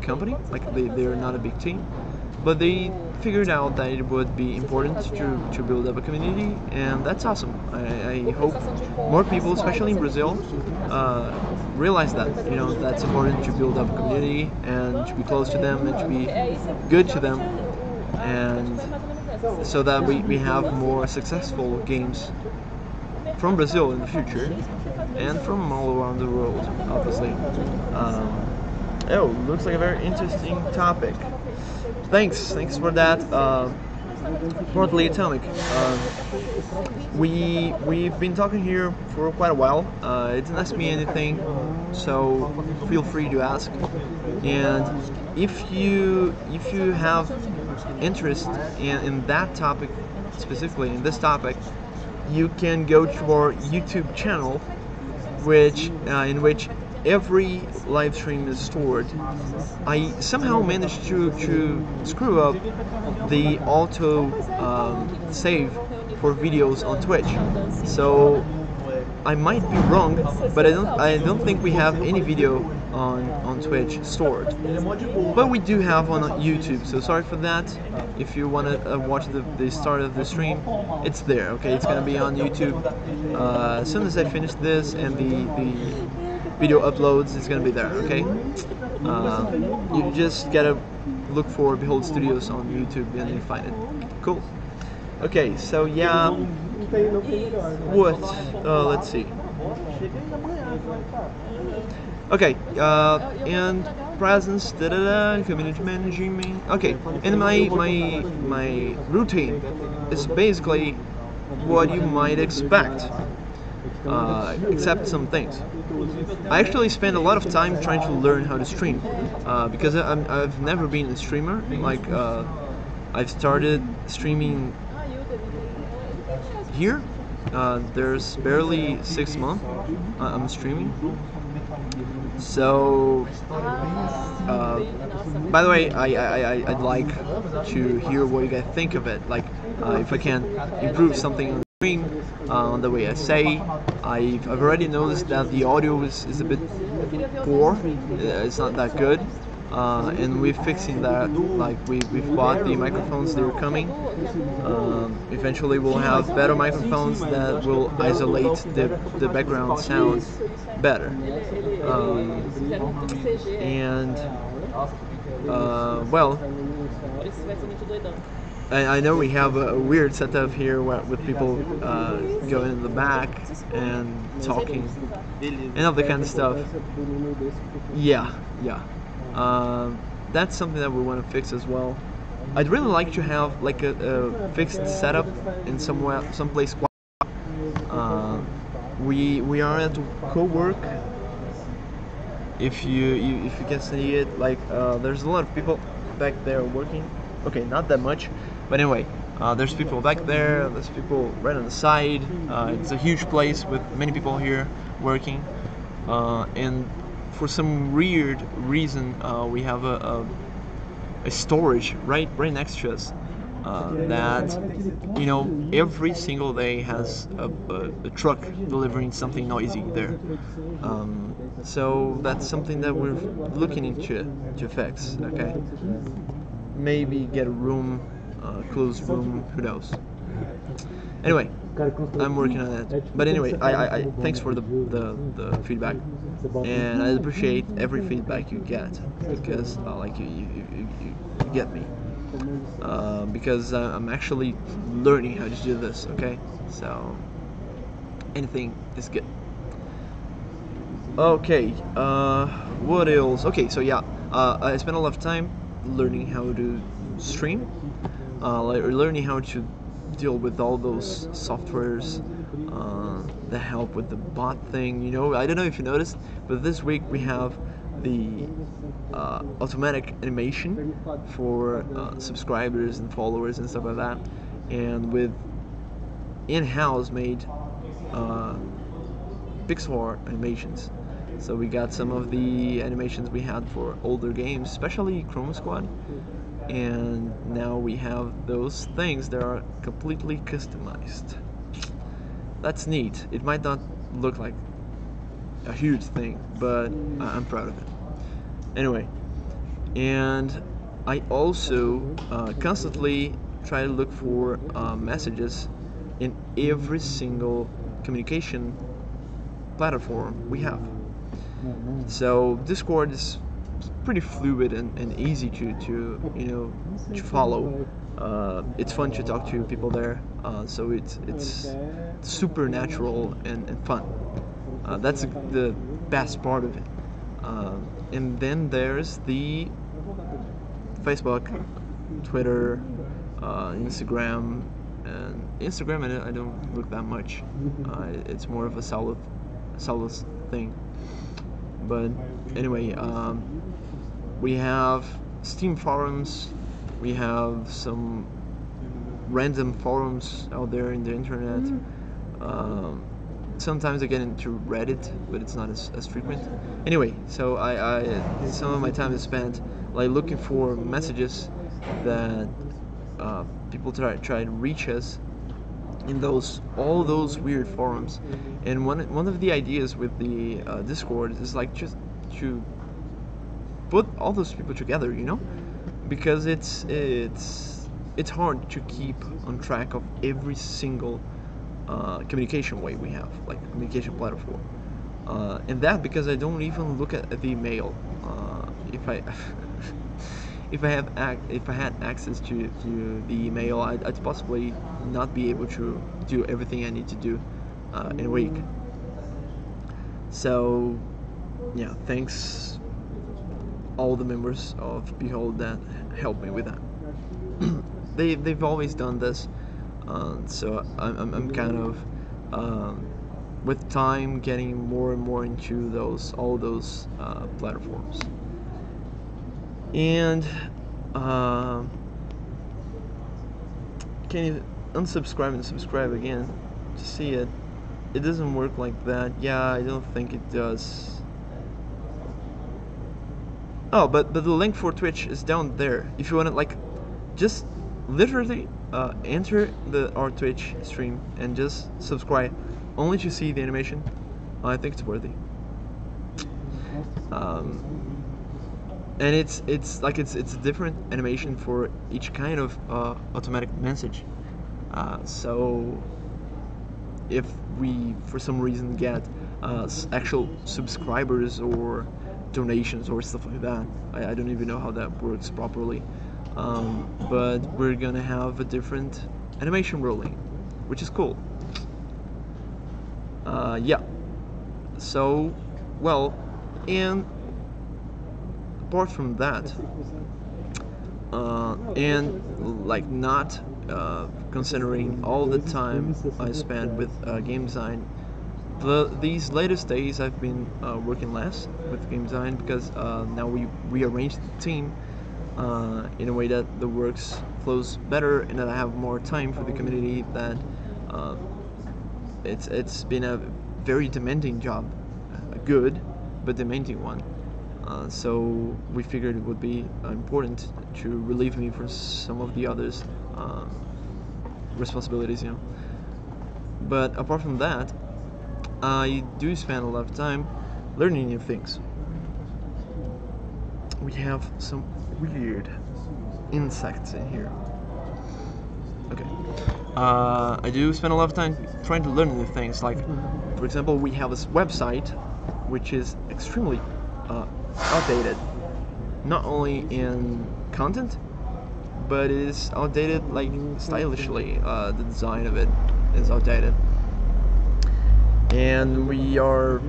company, like they're not a big team, but they figured out that it would be important to build up a community, and that's awesome. I hope more people, especially in Brazil, realize that that's important, to build up a community and to be close to them and to be good to them, and so that we have more successful games from Brazil in the future and from all around the world, obviously. Oh, looks like a very interesting topic. Thanks for that, Portly Atomic. We've been talking here for quite a while. It didn't ask me anything, so feel free to ask. And if you have interest in that topic, specifically in this topic, you can go to our YouTube channel, in which every live stream is stored. I somehow managed to screw up the auto save for videos on Twitch. So I might be wrong, but I don't think we have any video on Twitch stored. But we do have on YouTube, so sorry for that. If you want to watch the start of the stream, it's there, okay? It's gonna be on YouTube. As soon as I finish this and the video uploads, it's gonna be there, okay? You just gotta look for Behold Studios on YouTube and you find it. Cool. Okay, so yeah, what? Let's see. Okay, and presence, community managing. Okay, and my routine is basically what you might expect, except some things. I actually spend a lot of time trying to learn how to stream, because I've never been a streamer. Like, I've started streaming here. There's barely 6 months I'm streaming. So, by the way, I'd like to hear what you guys think of it. Like, if I can improve something on the stream, on the way I say. I've already noticed that the audio is a bit poor. It's not that good. And we're fixing that. Like, we've bought the microphones, they're coming. Eventually we'll have better microphones that will isolate the background sound better. Well, I know we have a weird setup here with people going in the back and talking and all that kind of stuff. Yeah. That's something that we want to fix as well. I'd really like to have like a fixed setup in someplace quiet. We are at co-work. If you can see it, like there's a lot of people back there working. Okay, not that much, but anyway, there's people back there. There's people right on the side. It's a huge place with many people here working, and for some weird reason, we have a storage right next to us that, you know, every single day has a truck delivering something noisy there. So that's something that we're looking into to fix. Okay, maybe get a room, closed room. Who knows? Anyway, I'm working on it. But anyway, I thanks for the feedback, and I appreciate every feedback you get, because like you get me, because I'm actually learning how to do this. Okay, so anything is good. Okay, what else? Okay, so yeah, I spent a lot of time learning how to stream, like learning how to deal with all those softwares that help with the bot thing. You know, I don't know if you noticed, but this week we have the automatic animation for subscribers and followers and stuff like that, and with in-house made pixel art animations. So we got some of the animations we had for older games, especially Chrome Squad, and now we have those things that are completely customized. That's neat. It might not look like a huge thing, but I'm proud of it. Anyway, and I also constantly try to look for messages in every single communication platform we have. So Discord is pretty fluid and easy to follow. It's fun to talk to people there, so it's super natural and fun. That's the best part of it. And then there's the Facebook, Twitter, Instagram. And Instagram, I don't look that much. It's more of a solid thing. But anyway, we have Steam forums. We have some random forums out there in the internet. Sometimes I get into Reddit, but it's not as frequent. Anyway, so I some of my time is spent like looking for messages that people try to reach us in all those weird forums. And one of the ideas with the Discord is like just to put all those people together, because it's hard to keep on track of every single communication way we have, like communication platform. And that because I don't even look at the email. If I if I had access to the email, I'd possibly not be able to do everything I need to do in a week. So yeah, thanks all the members of Behold that helped me with that. They've always done this, so I'm kind of with time getting more and more into all those platforms. And can you unsubscribe and subscribe again to see it? It doesn't work like that. Yeah, I don't think it does. Oh, but the link for Twitch is down there. If you want to, like, just literally enter our Twitch stream and just subscribe only to see the animation. I think it's worthy. And it's a different animation for each kind of automatic message. So if we for some reason get actual subscribers or donations or stuff like that, I don't even know how that works properly, but we're gonna have a different animation rolling, which is cool. Yeah, so well, and apart from that, and like not considering all the time I spent with game design, these latest days I've been working less with game design because now we rearranged the team in a way that the works flows better and that I have more time for the community. That it's been a very demanding job, a good but demanding one. So we figured it would be important to relieve me from some of the others responsibilities, But apart from that, I do spend a lot of time learning new things. We have some weird insects in here. Okay. I do spend a lot of time trying to learn new things. Like, for example, we have this website which is extremely outdated, not only in content, but it is outdated like stylishly. The design of it is outdated, and we are,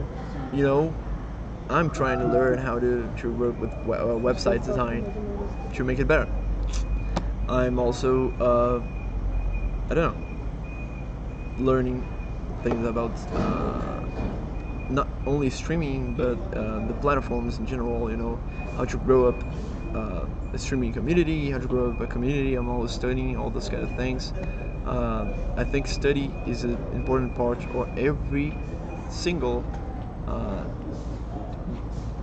I'm trying to learn how to work with website design to make it better. I'm also I don't know, learning things about not only streaming but the platforms in general, how to grow up a streaming community, how to grow up a community. I'm always studying all those kind of things. I think study is an important part for every single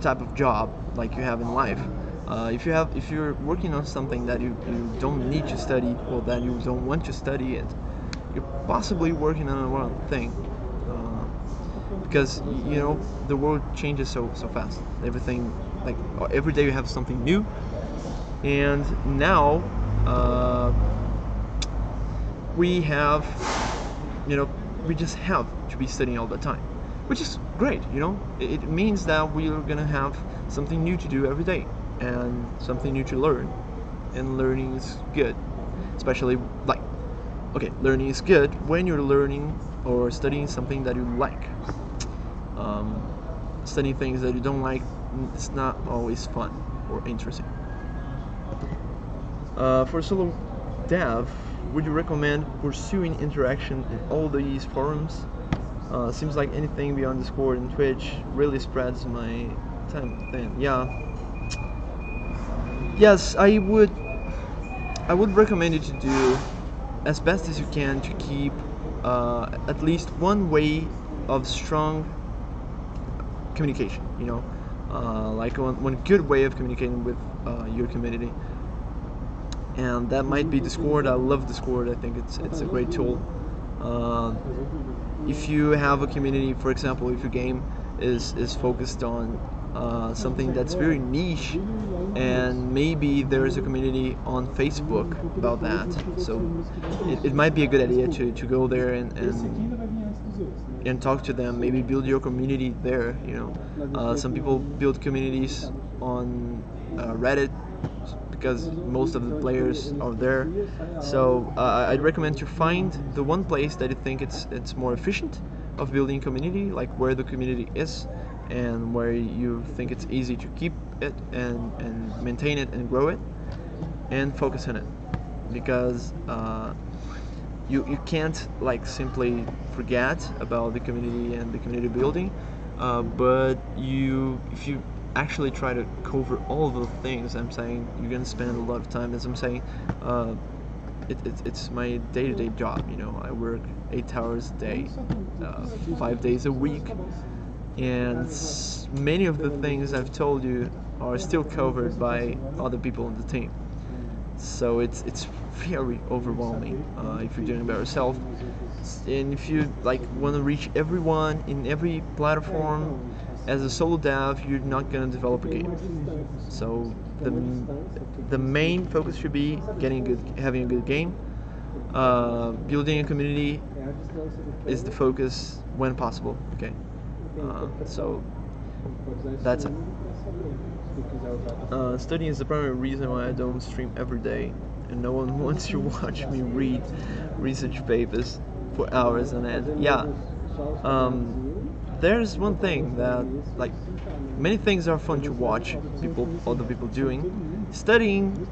type of job like you have in life. If you're working on something that you don't need to study, or that you don't want to study it, you're possibly working on the wrong thing. Because the world changes so fast. Everything, like every day you have something new, and now we have, we just have to be studying all the time, which is great. It means that we are gonna have something new to do every day and something new to learn, and learning is good. Especially learning is good when you're learning or studying something that you like. Studying things that you don't like, it's not always fun or interesting. For solo dev, would you recommend pursuing interaction in all these forums? Seems like anything beyond Discord and Twitch really spreads my time thin. Yeah. Yes, I would recommend you to do as best as you can to keep at least one way of strong communication. Like one good way of communicating with your community, and that might be Discord. I love Discord. I think it's a great tool. Uh, if you have a community, for example, if your game is focused on something that's very niche, and maybe there's a community on Facebook about that, so it might be a good idea to go there and talk to them. Maybe build your community there. Some people build communities on Reddit because most of the players are there. So I'd recommend to find the one place that you think it's more efficient of building community, like where the community is and where you think it's easy to keep it and maintain it and grow it, and focus on it, because you can't like simply forget about the community and the community building, but if you actually try to cover all of the things I'm saying, you're gonna spend a lot of time. As I'm saying, it's my day-to-day job. I work 8 hours a day, 5 days a week, and many of the things I've told you are still covered by other people on the team. So it's very overwhelming if you're doing it by yourself, and if you like want to reach everyone in every platform as a solo dev, you're not gonna develop a game. So the main focus should be having a good game. Building a community is the focus when possible. Okay, so that's it. Studying is the primary reason why I don't stream every day, and no one wants to watch me read research papers for hours on end. Yeah. There's one thing that, like, many things are fun to watch other people doing. Studying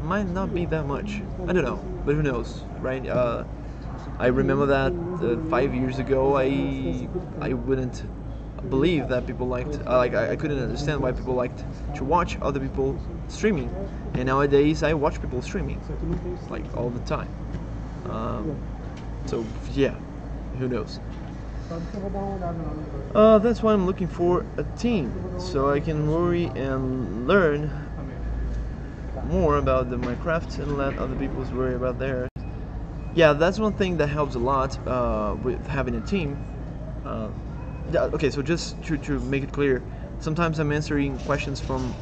might not be that much. I don't know, but who knows, right? I remember that 5 years ago, I wouldn't believe that people liked, I couldn't understand why people liked to watch other people streaming, and nowadays I watch people streaming like all the time. So yeah, who knows? That's why I'm looking for a team, so I can worry and learn more about the Minecraft and let other people worry about theirs. Yeah, that's one thing that helps a lot with having a team. Okay, so just to make it clear, sometimes I'm answering questions from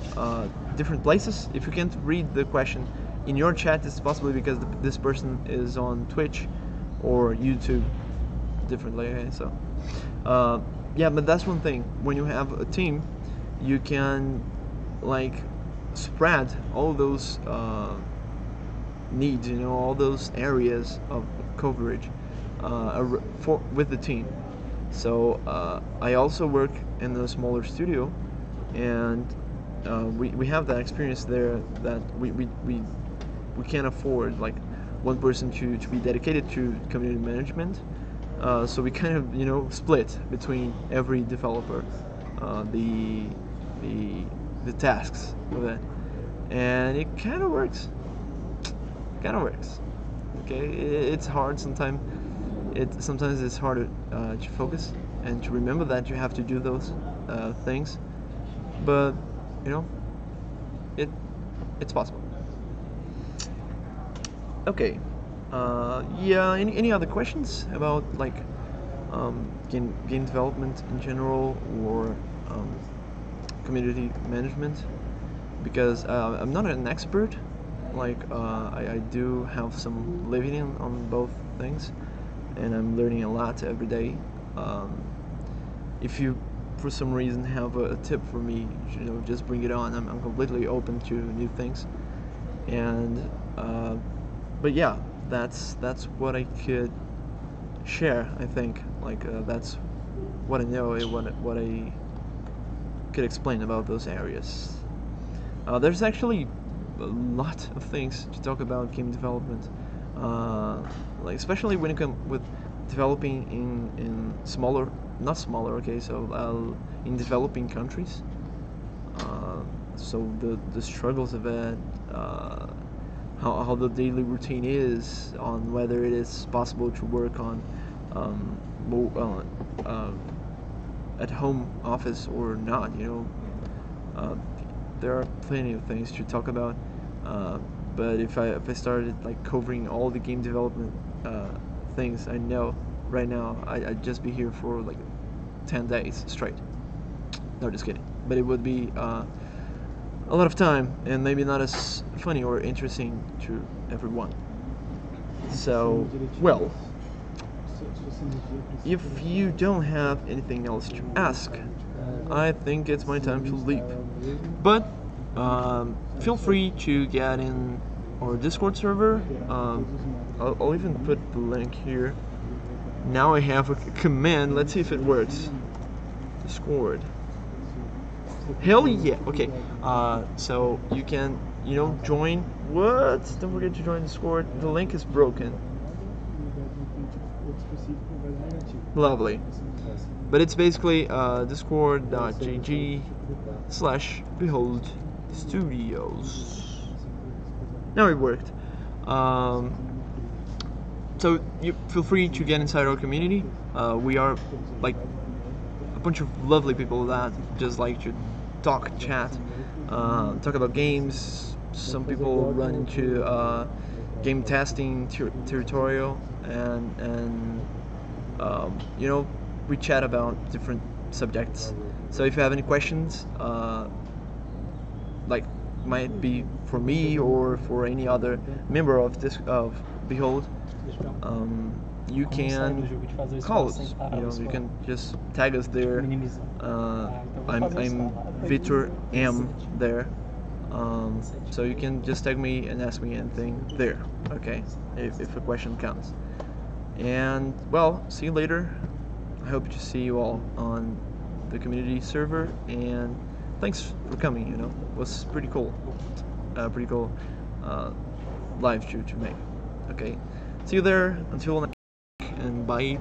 different places. If you can't read the question in your chat, it's possibly because this person is on Twitch or YouTube differently. Okay, so yeah, but that's one thing. When you have a team, you can like spread all those needs, all those areas of coverage with the team. So I also work in a smaller studio, and we have that experience there that we can't afford like one person to be dedicated to community management. So we kind of split between every developer the tasks with it, and it kind of works. Okay, it's hard sometimes. Sometimes it's hard to focus and to remember that you have to do those things, but it's possible. Okay. Yeah. Any other questions about like game development in general, or community management? Because I'm not an expert. Like I do have some living on both things, and I'm learning a lot every day. If you for some reason have a tip for me, just bring it on. I'm completely open to new things, and but yeah, that's what I could share. I think like that's what I know, what I could explain about those areas. There's actually a lot of things to talk about game development, like especially when it comes with developing in smaller, not smaller, okay, so in developing countries. So the struggles of it, how the daily routine is, on whether it is possible to work on mo- at home office or not. Uh, there are plenty of things to talk about. But if I started like covering all the game development things I know right now, I'd just be here for like 10 days straight. No, just kidding. But it would be a lot of time and maybe not as funny or interesting to everyone. So, well, if you don't have anything else to ask, I think it's my time to leave. But feel free to get in our Discord server. I'll even put the link here. Now I have a command. Let's see if it works. Discord. Hell yeah. Okay. So you can, join. What? Don't forget to join Discord. The link is broken. Lovely. But it's basically discord.gg/Behold Studios. Now it worked. So you feel free to get inside our community. We are like a bunch of lovely people that just like to talk, chat, talk about games. Some people run into game testing tutorial, and we chat about different subjects. So if you have any questions, like might be for me or for any other member of Behold, you can call us. You can just tag us there. I'm Victor M there. So you can just tag me and ask me anything there. Okay, if a question comes. And well, see you later. I hope to see you all on the community server, and thanks for coming. It was pretty cool. Live to make. Okay, see you there. Until next, and bye.